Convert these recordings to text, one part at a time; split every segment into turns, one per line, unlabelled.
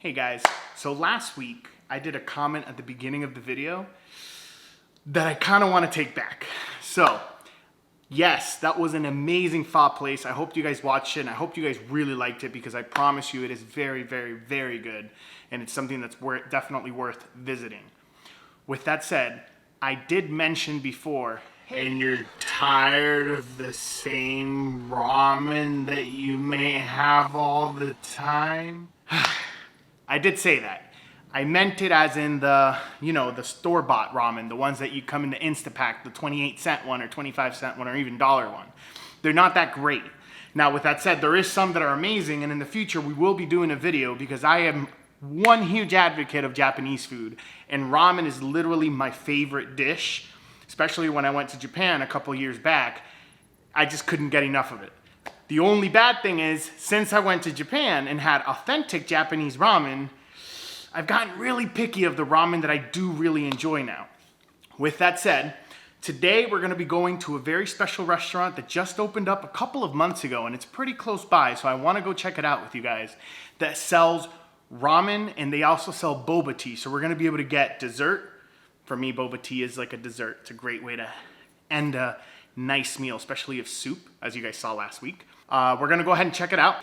Hey guys, so last week I did a comment at the beginning of the video that I kind of want to take back. So yes, that was an amazing pho place. I hope you guys watched it and I hope you guys really liked it because I promise you it is very, very, very good and it's something that's definitely worth visiting. With that said, I did mention before, and you're tired of the same ramen that you may have all the time? I did say that. I meant it as in the, the store-bought ramen, the ones that you come in the Instapack, the 28-cent one or 25-cent one or even dollar one. They're not that great. Now, with that said, there is some that are amazing, and in the future, we will be doing a video because I am one huge advocate of Japanese food, and ramen is literally my favorite dish, especially when I went to Japan a couple years back. I just couldn't get enough of it. The only bad thing is, since I went to Japan and had authentic Japanese ramen, I've gotten really picky of the ramen that I do really enjoy now. With that said, today we're gonna be going to a very special restaurant that just opened up a couple of months ago, and it's pretty close by, so I wanna go check it out with you guys, that sells ramen, and they also sell boba tea. So we're gonna be able to get dessert. For me, boba tea is like a dessert. It's a great way to end a nice meal, especially if soup, as you guys saw last week. We're gonna go ahead and check it out.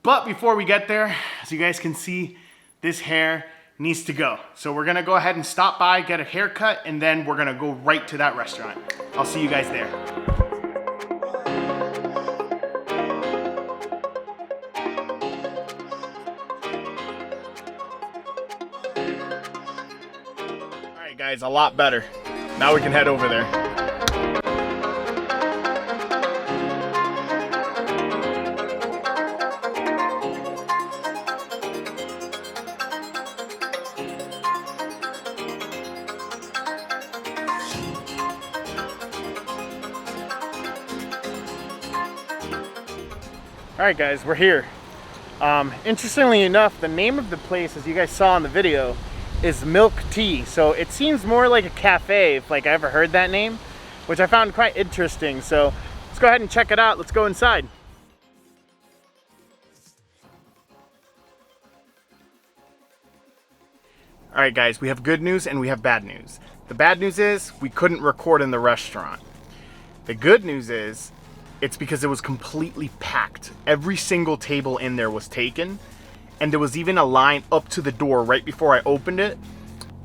But before we get there, as you guys can see, this hair needs to go. So we're gonna go ahead and stop by, get a haircut, and then we're gonna go right to that restaurant. I'll see you guys there. Guys, a lot better. Now we can head over there. All right, guys, we're here. Interestingly enough, the name of the place, as you guys saw in the video, is Milk Tea. So it seems more like a cafe, if like I ever heard that name, which I found quite interesting. So let's go ahead and check it out. Let's go inside. All right, guys, we have good news and we have bad news. The bad news is we couldn't record in the restaurant. The good news is it's because it was completely packed. Every single table in there was taken. And there was even a line up to the door right before I opened it.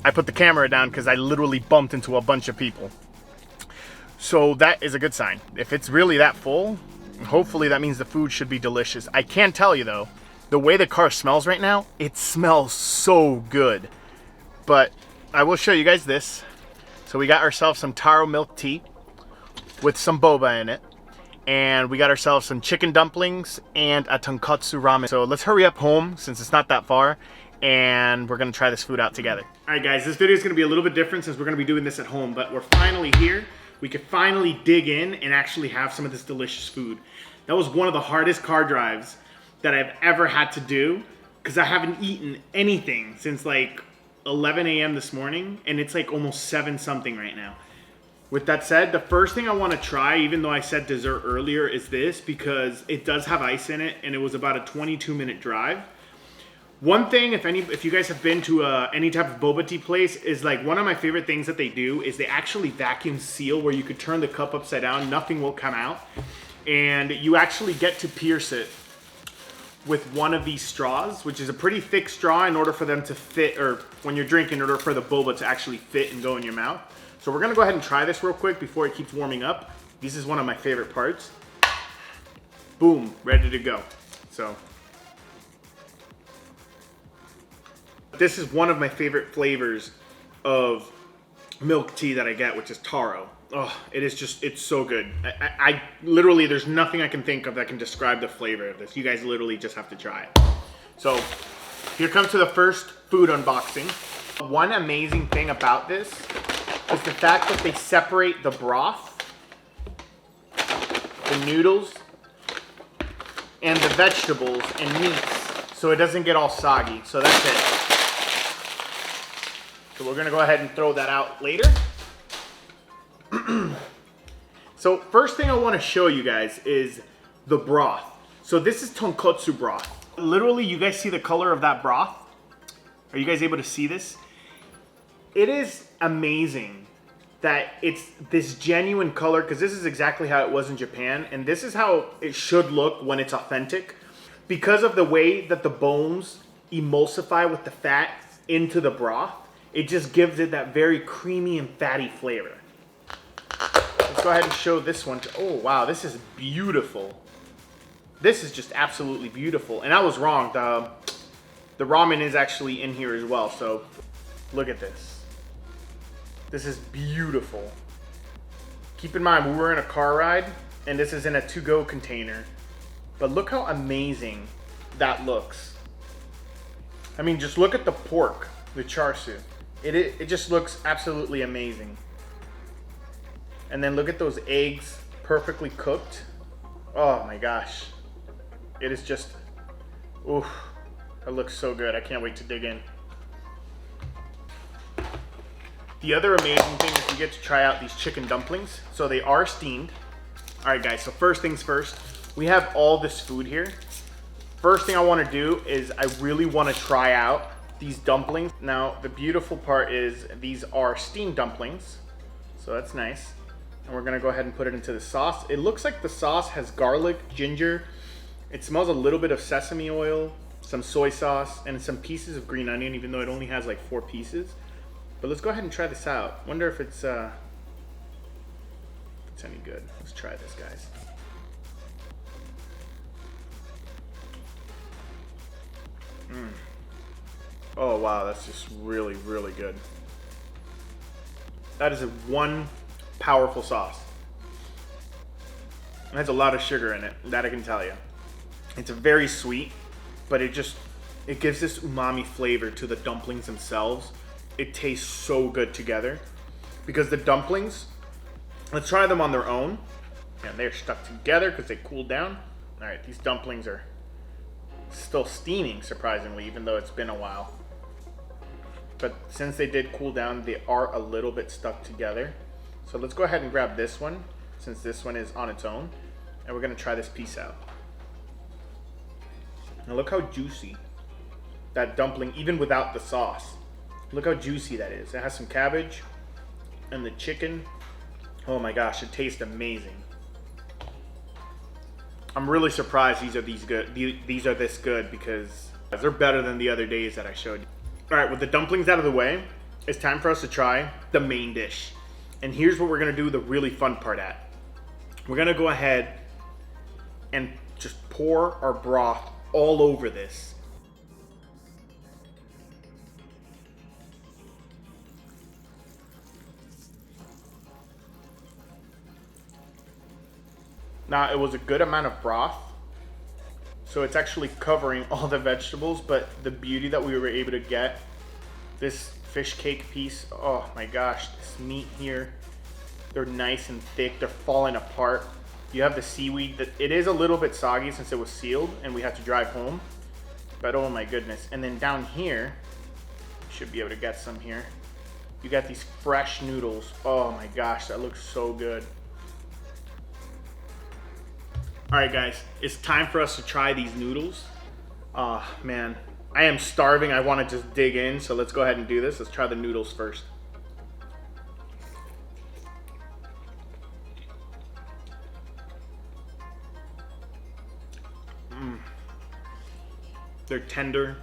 I put the camera down because I literally bumped into a bunch of people. So that is a good sign. If it's really that full, hopefully that means the food should be delicious. I can tell you though, the way the car smells right now, it smells so good. But I will show you guys this. So we got ourselves some taro milk tea with some boba in it. And we got ourselves some chicken dumplings and a tonkatsu ramen. So let's hurry up home since it's not that far, and we're gonna try this food out together. All right, guys, this video is gonna be a little bit different since we're gonna be doing this at home, but we're finally here. We could finally dig in and actually have some of this delicious food. That was one of the hardest car drives that I've ever had to do because I haven't eaten anything since like 11 a.m. this morning, and it's like almost 7 something right now. With that said, the first thing I want to try, even though I said dessert earlier, is this because it does have ice in it and it was about a 22-minute drive. One thing, if you guys have been to any type of boba tea place, is like one of my favorite things that they do is they actually vacuum seal where you could turn the cup upside down, nothing will come out, and you actually get to pierce it with one of these straws, which is a pretty thick straw in order for them to fit, or when you're drinking, in order for the boba to actually fit and go in your mouth. So we're gonna go ahead and try this real quick before it keeps warming up. This is one of my favorite parts. Boom, ready to go. So this is one of my favorite flavors of milk tea that I get, which is taro. Oh, it is just, it's so good. I literally, there's nothing I can think of that can describe the flavor of this. You guys literally just have to try it. So here comes to the first food unboxing. One amazing thing about this is the fact that they separate the broth, the noodles, and the vegetables and meats so it doesn't get all soggy. So that's it. So we're gonna go ahead and throw that out later. So first thing I wanna show you guys is the broth. So this is tonkatsu broth. Literally, you guys see the color of that broth? Are you guys able to see this? It is amazing that it's this genuine color, because this is exactly how it was in Japan, and this is how it should look when it's authentic. Because of the way that the bones emulsify with the fat into the broth, it just gives it that very creamy and fatty flavor. Let's go ahead and show this one. Oh wow, this is beautiful. This is just absolutely beautiful. And I was wrong, the ramen is actually in here as well, so look at this. This is beautiful. Keep in mind, we were in a car ride, and this is in a to-go container. But look how amazing that looks. I mean, just look at the pork, the char siu. It just looks absolutely amazing. And then look at those eggs, perfectly cooked. Oh my gosh. It is just, oof, it looks so good. I can't wait to dig in. The other amazing thing is you get to try out these chicken dumplings. So they are steamed. All right, guys, so first things first, we have all this food here. First thing I want to do is I really want to try out these dumplings. Now, the beautiful part is these are steamed dumplings, so that's nice. And we're gonna go ahead and put it into the sauce. It looks like the sauce has garlic, ginger. It smells a little bit of sesame oil, some soy sauce, and some pieces of green onion, even though it only has like 4 pieces. But let's go ahead and try this out. Wonder if it's any good. Let's try this, guys. Oh wow, that's just really, really good. That is one powerful sauce. It has a lot of sugar in it, that I can tell you. It's very sweet, but it gives this umami flavor to the dumplings themselves. It tastes so good together. Because the dumplings, let's try them on their own. And they're stuck together because they cooled down. All right, these dumplings are still steaming, surprisingly, even though it's been a while. But since they did cool down, they are a little bit stuck together. So let's go ahead and grab this one, since this one is on its own. And we're gonna try this piece out. Now look how juicy that dumpling, even without the sauce. Look how juicy that is. It has some cabbage and the chicken. Oh my gosh, it tastes amazing. I'm really surprised these are this good, because they're better than the other days that I showed you. All right, with the dumplings out of the way, it's time for us to try the main dish. And here's what we're gonna do the really fun part at. We're gonna go ahead and just pour our broth all over this. Now, it was a good amount of broth, so it's actually covering all the vegetables, but the beauty that we were able to get, this fish cake piece, oh my gosh, this meat here, they're nice and thick, they're falling apart. You have the seaweed, that it is a little bit soggy since it was sealed and we had to drive home, but oh my goodness. And then down here, you should be able to get some here. You got these fresh noodles. Oh my gosh, that looks so good. All right, guys, it's time for us to try these noodles. Oh man, I am starving. I want to just dig in, so let's go ahead and do this. Let's try the noodles first. They're tender,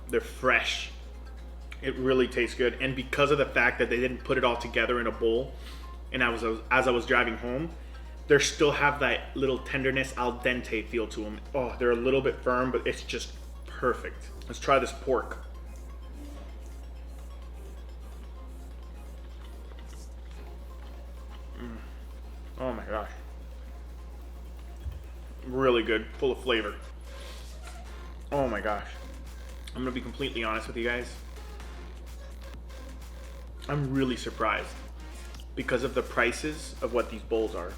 they're fresh. It really tastes good, and because of the fact that they didn't put it all together in a bowl, and as I was driving home, they still have that little tenderness, al dente feel to them. Oh, they're a little bit firm, but it's just perfect. Let's try this pork. Oh my gosh. Really good, full of flavor. Oh my gosh. I'm gonna be completely honest with you guys. I'm really surprised because of the prices of what these bowls are.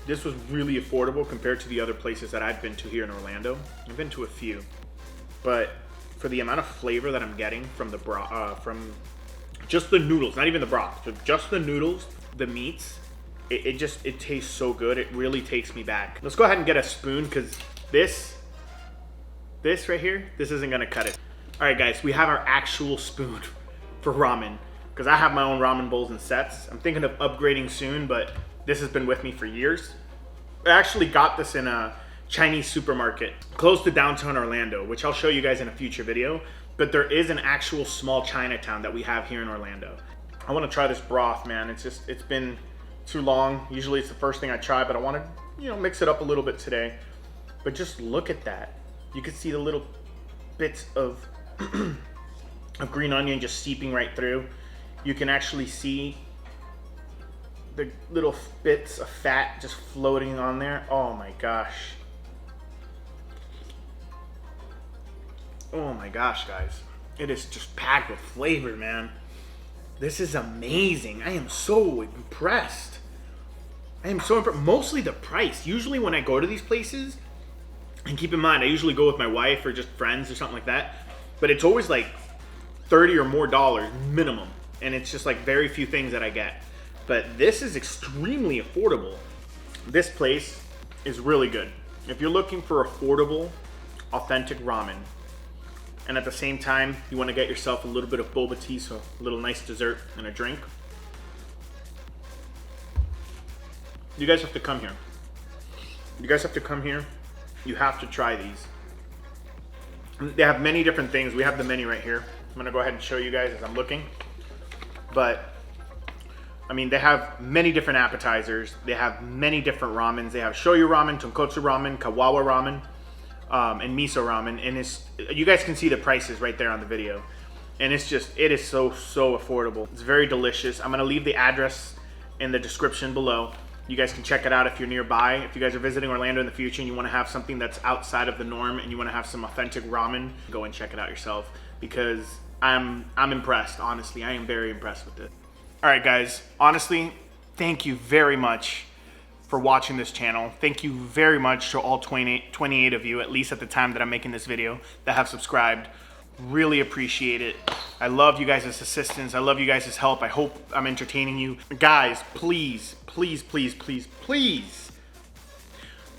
This was really affordable compared to the other places that I've been to here in Orlando. I've been to a few, but for the amount of flavor that I'm getting from the broth, from just the noodles, not even the broth, so just the noodles, the meats, it tastes so good. It really takes me back. Let's go ahead and get a spoon, because this right here, this isn't gonna cut it. All right, guys, we have our actual spoon for ramen because I have my own ramen bowls and sets. I'm thinking of upgrading soon, but this has been with me for years. I actually got this in a Chinese supermarket close to downtown Orlando, which I'll show you guys in a future video. But there is an actual small Chinatown that we have here in Orlando. I want to try this broth, man. It's been too long. Usually it's the first thing I try, but I want to, mix it up a little bit today. But just look at that. You can see the little bits of of green onion just seeping right through. You can actually see the little bits of fat just floating on there. Oh my gosh. Oh my gosh, guys. It is just packed with flavor, man. This is amazing. I am so impressed. Mostly the price. Usually when I go to these places, and keep in mind, I usually go with my wife or just friends or something like that, but it's always like $30 or more minimum. And it's just like very few things that I get. But this is extremely affordable. This place is really good. If you're looking for affordable, authentic ramen, and at the same time, you want to get yourself a little bit of boba tea, so a little nice dessert and a drink, you guys have to come here. You guys have to come here. You have to try these. They have many different things. We have the menu right here. I'm going to go ahead and show you guys as I'm looking. But, I mean, they have many different appetizers. They have many different ramens. They have shoyu ramen, tonkotsu ramen, kawawa ramen, and miso ramen. And you guys can see the prices right there on the video. And it is so affordable. It's very delicious. I'm going to leave the address in the description below. You guys can check it out if you're nearby. If you guys are visiting Orlando in the future and you want to have something that's outside of the norm and you want to have some authentic ramen, go and check it out yourself, because I'm impressed. Honestly, I am very impressed with it. All right, guys. Honestly, thank you very much for watching this channel. Thank you very much to all 28 of you, at least at the time that I'm making this video, that have subscribed. Really appreciate it. I love you guys' assistance. I love you guys' help. I hope I'm entertaining you. Guys, please, please, please, please, please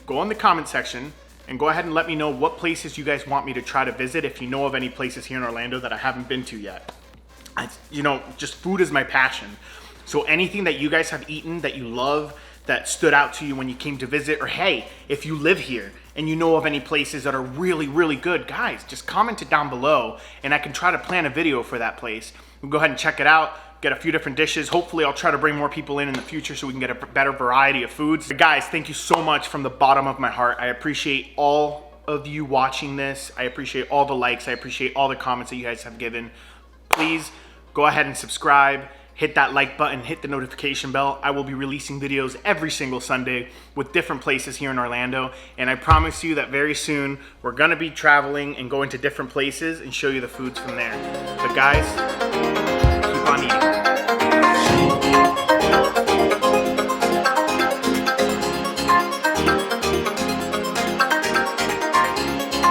go in the comment section and go ahead and let me know what places you guys want me to try to visit, if you know of any places here in Orlando that I haven't been to yet. Just food is my passion. So anything that you guys have eaten that you love, that stood out to you when you came to visit, or hey, if you live here and you know of any places that are really, really good, guys, just comment it down below and I can try to plan a video for that place. We'll go ahead and check it out, get a few different dishes. Hopefully I'll try to bring more people in the future so we can get a better variety of foods. But guys, thank you so much from the bottom of my heart. I appreciate all of you watching this. I appreciate all the likes. I appreciate all the comments that you guys have given. Please go ahead and subscribe. Hit that like button, hit the notification bell. I will be releasing videos every single Sunday with different places here in Orlando. And I promise you that very soon we're gonna be traveling and going to different places and show you the foods from there. But guys, keep on eating.